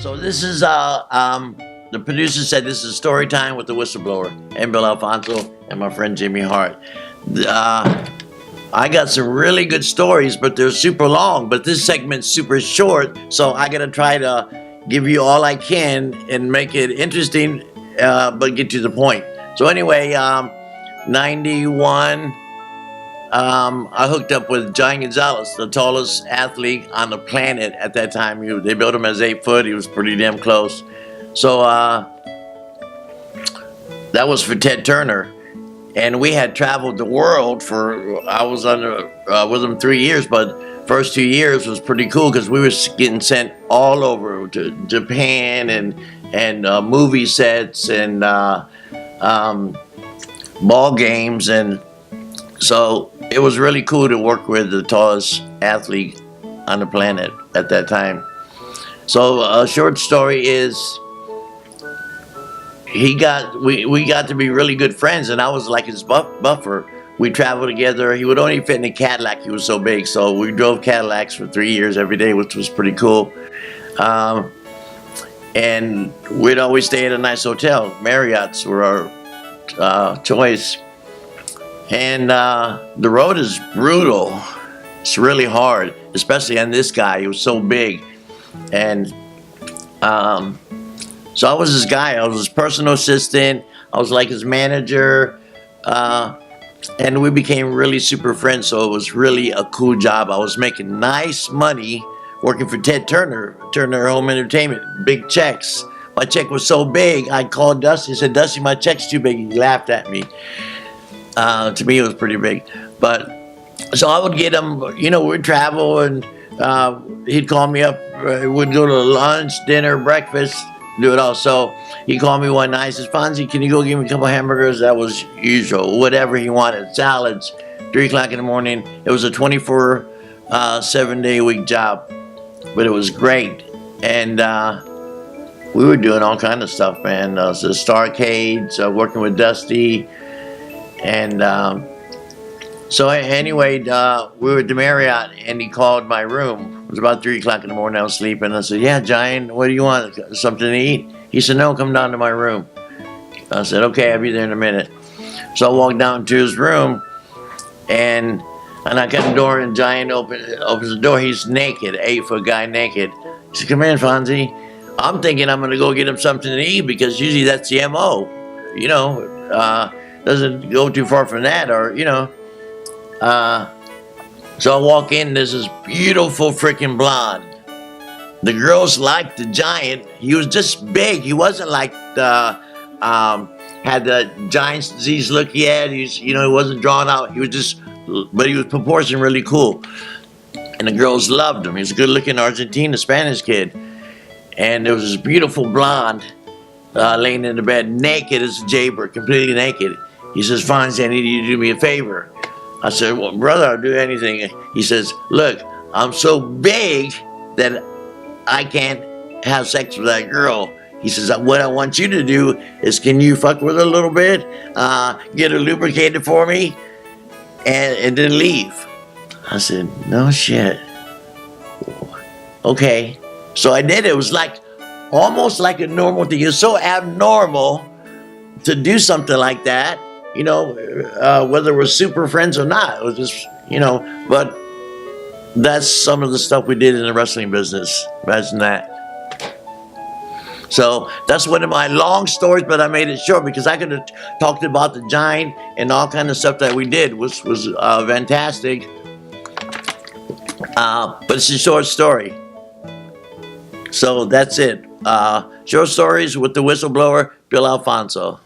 So this is the producer said this is story time with the whistleblower and Bill Alfonso and my friend Jimmy Hart. I got some really good stories, but they're super long. But this segment's super short, so I gotta try to give you all I can and make it interesting, but get to the point. So anyway, 91. I hooked up with Giant Gonzalez, the tallest athlete on the planet at that time. They built him as 8 foot. He was pretty damn close. So that was for Ted Turner. And we had traveled the world I was with him 3 years, but first 2 years was pretty cool because we were getting sent all over to Japan and movie sets and ball games. And so it was really cool to work with the tallest athlete on the planet at that time. So a short story is we got to be really good friends, and I was like his buffer. We traveled together. He would only fit in a Cadillac. He was so big. So we drove Cadillacs for 3 years every day, which was pretty cool. And we'd always stay at a nice hotel. Marriott's were our choice. And the road is brutal. It's really hard, especially on this guy. He was so big. And so I was his guy. I was his personal assistant. I was like his manager. And we became really super friends. So it was really a cool job. I was making nice money working for Ted Turner, Turner Home Entertainment, big checks. My check was so big, I called Dusty and said, Dusty, my check's too big. He laughed at me. To me, it was pretty big. But so I would get him, we'd travel and he'd call me up. We'd go to lunch, dinner, breakfast, do it all. So he called me one night. He says, Fonzie, can you go give me a couple hamburgers? That was usual. Whatever he wanted. Salads, 3 o'clock in the morning. It was a 24, 7-day-a-week job. But it was great. And we were doing all kind of stuff, man. The Starcades, working with Dusty. And so anyway, we were at the Marriott, and he called my room. It was about 3 o'clock in the morning. I was sleeping. I said, yeah, Giant, what do you want? Something to eat? He said, no, come down to my room. I said, okay, I'll be there in a minute. So I walked down to his room, and I got the door, and Giant opens the door. He's naked, 8-foot guy naked. He said, come in, Fonzie. I'm thinking I'm going to go get him something to eat because usually that's the M.O., doesn't go too far from that, so I walk in, there's this beautiful freaking blonde. The girls liked the Giant. He was just big. He wasn't like had the Giant disease look he had. He wasn't drawn out. He was but he was proportioned really cool. And the girls loved him. He was a good looking Argentina Spanish kid. And there was this beautiful blonde laying in the bed, naked as a jaybird, completely naked. He says, Fonzie, I need you to do me a favor. I said, well, brother, I'll do anything. He says, look, I'm so big that I can't have sex with that girl. He says, what I want you to do is, can you fuck with her a little bit, get her lubricated for me, and then leave. I said, no shit. Okay. So I did. It was almost like a normal thing. It was so abnormal to do something like that. Whether we're super friends or not, it was just, but that's some of the stuff we did in the wrestling business. Imagine that. So that's one of my long stories, but I made it short because I could have talked about the Giant and all kind of stuff that we did, which was fantastic. But it's a short story. So that's it. Short stories with the whistleblower, Bill Alfonso.